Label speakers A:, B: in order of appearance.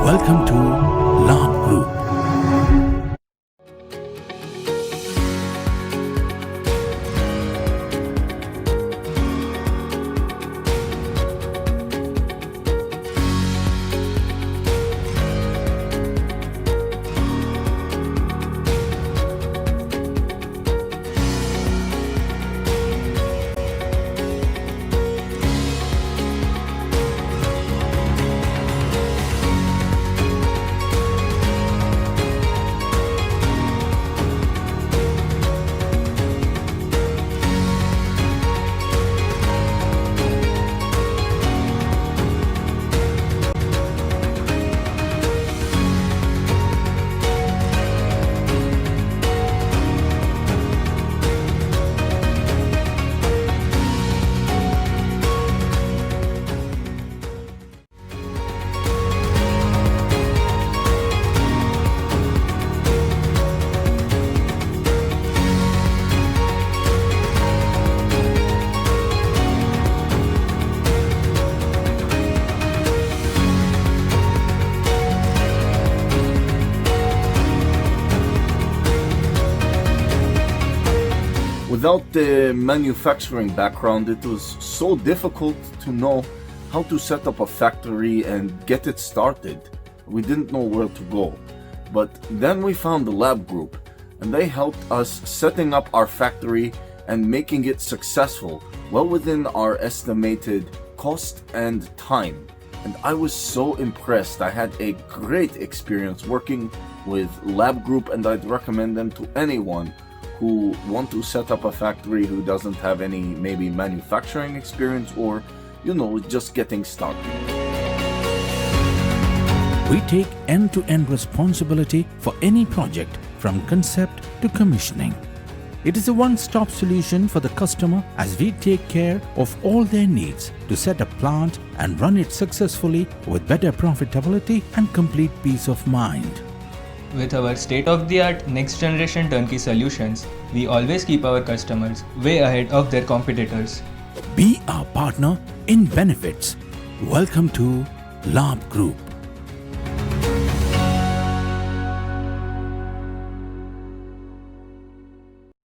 A: Welcome to Labh Group.
B: Without the manufacturing background, it was so difficult to know how to set up a factory and get it started. We didn't know where to go. But then we found the Labh Group, and they helped us setting up our factory and making it successful, well within our estimated cost and time. And I was so impressed. I had a great experience working with Labh Group, and I'd recommend them to anyone who want to set up a factory who doesn't have any maybe manufacturing experience or, just getting started.
A: We take end-to-end responsibility for any project from concept to commissioning. It is a one-stop solution for the customer as we take care of all their needs to set a plant and run it successfully with better profitability and complete peace of mind.
C: With our state-of-the-art next-generation turnkey solutions, we always keep our customers way ahead of their competitors.
A: Be our partner in benefits. Welcome to Labh Group.